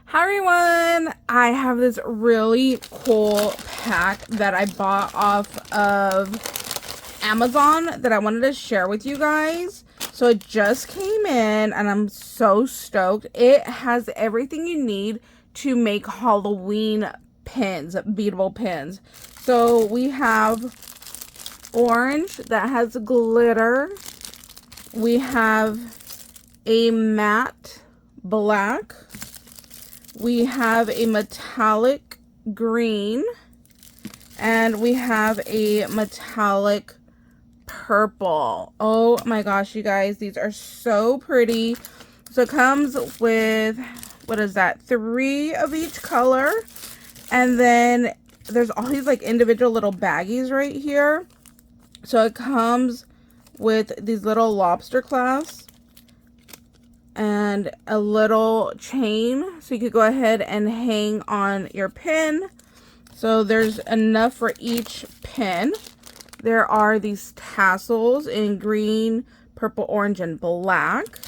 Hi everyone! I have this really cool pack that I bought off of Amazon that I wanted to share with you guys. So it just came in and I'm so stoked. It has everything you need to make Halloween pins, beadable pins. So we have orange that has glitter. We have a matte black. We have a metallic green, and we have a metallic purple. Oh my gosh, you guys, these are so pretty. So it comes with, what is that, 3 of each color, and then there's all these like individual little baggies right here. So it comes with these little lobster clasps and a little chain, so you could go ahead and hang on your pin. So there's enough for each pin. There are these tassels in green, purple, orange, and black.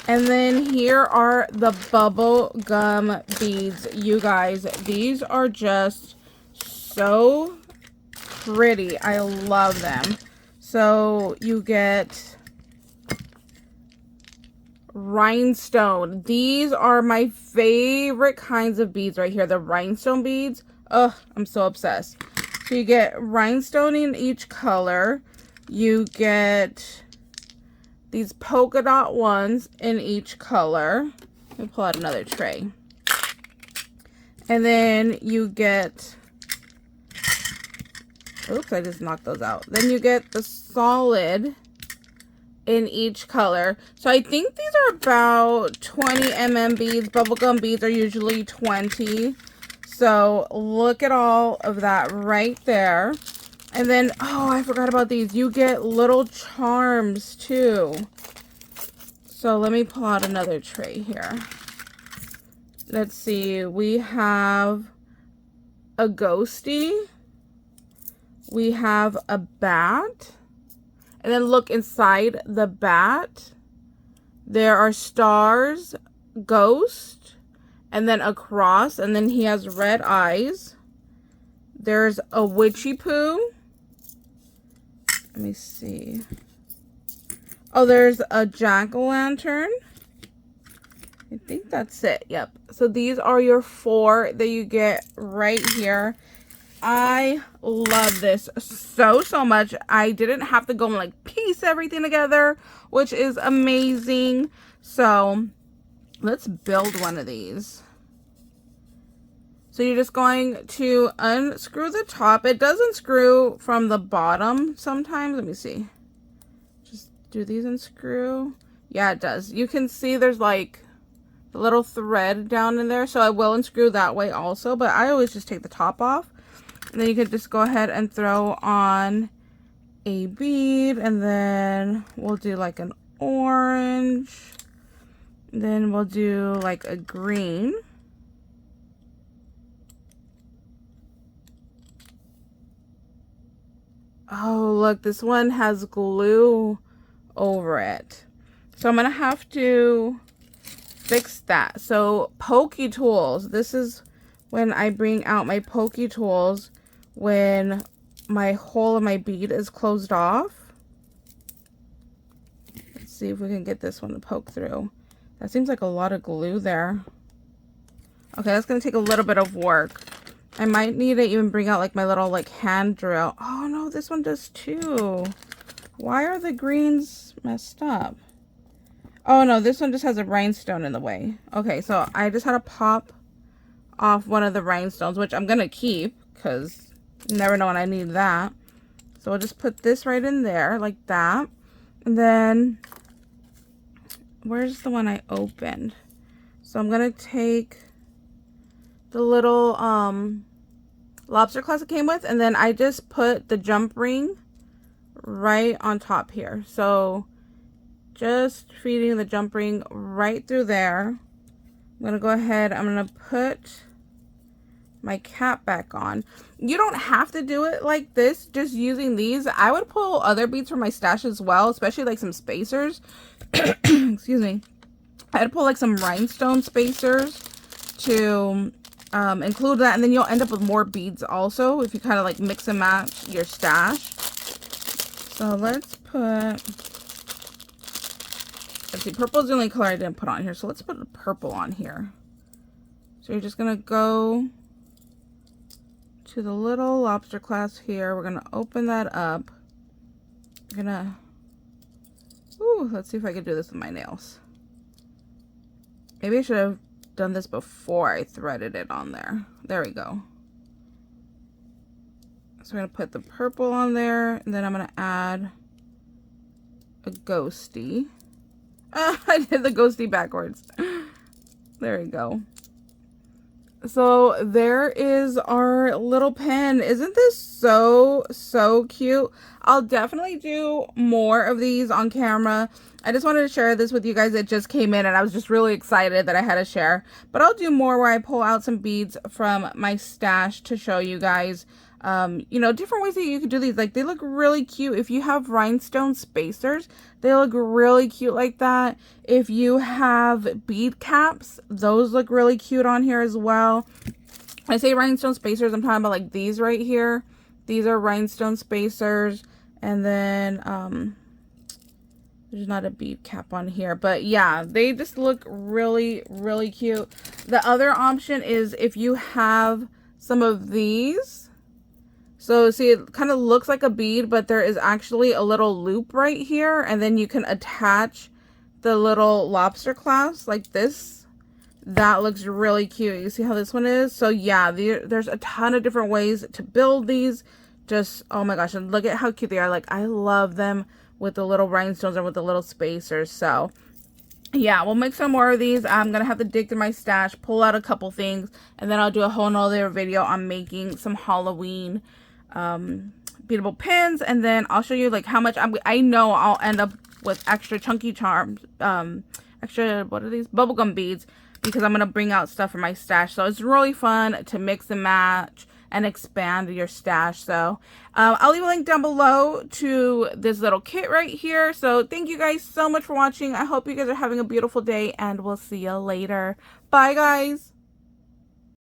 And then here are the bubble gum beads. You guys, these are just so pretty. I love them. So you get rhinestone. These are my favorite kinds of beads right here, the rhinestone beads. Ugh, I'm so obsessed. So you get rhinestone in each color. You get these polka dot ones in each color. Let me pull out another tray. And then you get, oops, I just knocked those out. Then you get the solid in each color. So I think these are about 20 beads. Bubblegum beads are usually 20. So look at all of that right there. And then, oh, I forgot about these. You get little charms too. So let me pull out another tray here. Let's see. We have a ghosty. We have a bat. And then look inside the bat. There are stars, ghost, and then a cross, and then he has red eyes. There's a witchy poo. Let me see. Oh, there's a jack-o'-lantern. I think that's it. Yep. So these are your 4 that you get right here. I love this so much. I didn't have to go and like piece everything together, which is amazing. So let's build one of these. So you're just going to unscrew the top. It does unscrew from the bottom sometimes. Let me see. Just do these unscrew. Yeah, it does. You can see there's like a little thread down in there. So I will unscrew that way also, but I always just take the top off. And then you could just go ahead and throw on a bead, and then we'll do like an orange. Then we'll do like a green. Oh, look, this one has glue over it. So I'm going to have to fix that. So Pokey Tools, this is when I bring out my Pokey Tools when my hole of my bead is closed off. Let's see if we can get this one to poke through. That seems like a lot of glue there. Okay, that's going to take a little bit of work. I might need to even bring out like my little like hand drill. Oh no, this one does too. Why are the greens messed up? Oh no, this one just has a rhinestone in the way. Okay, so I just had to pop off one of the rhinestones, which I'm gonna keep because you never know when I need that. So we'll just put this right in there like that. And then where's the one I opened? So I'm gonna take the little lobster clasp it came with, and then I just put the jump ring right on top here. So just feeding the jump ring right through there. I'm gonna go ahead, I'm gonna put my cap back on. You don't have to do it like this, just using these. I would pull other beads from my stash as well, especially like some spacers. Excuse me. I'd pull like some rhinestone spacers to include that, and then you'll end up with more beads also if you kind of like mix and match your stash. So let's see, purple is the only color I didn't put on here, so let's put the purple on here. So you're just gonna go to the little lobster clasp here. We're gonna open that up. Let's see if I can do this with my nails. Maybe I should have done this before I threaded it on there. There we go. So I'm gonna put the purple on there, and then I'm gonna add a ghosty. I did the ghosty backwards. There we go. So there is our little pen. Isn't this so cute? I'll definitely do more of these on camera. I just wanted to share this with you guys. It just came in and I was just really excited that I had to share. But I'll do more where I pull out some beads from my stash to show you guys, you know, different ways that you can do these. Like, they look really cute. If you have rhinestone spacers, they look really cute like that. If you have bead caps, those look really cute on here as well. When I say rhinestone spacers, I'm talking about like these right here. These are rhinestone spacers. And then, there's not a bead cap on here, but yeah, they just look really cute. The other option is if you have some of these. So see, it kind of looks like a bead, but there is actually a little loop right here, and then you can attach the little lobster clasp like this. That looks really cute. You see how this one is? So yeah, there's a ton of different ways to build these. Just, oh my gosh, and look at how cute they are. Like, I love them with the little rhinestones and with the little spacers. So yeah, we'll make some more of these. I'm gonna have to dig through my stash, pull out a couple things, and then I'll do a whole nother video on making some Halloween beadable pins. And then I'll show you like how much I know I'll end up with extra chunky charms, extra, what are these, bubblegum beads, because I'm gonna bring out stuff from my stash. So it's really fun to mix and match and expand your stash. So I'll leave a link down below to this little kit right here. So thank you guys so much for watching. I hope you guys are having a beautiful day, and we'll see you later. Bye guys.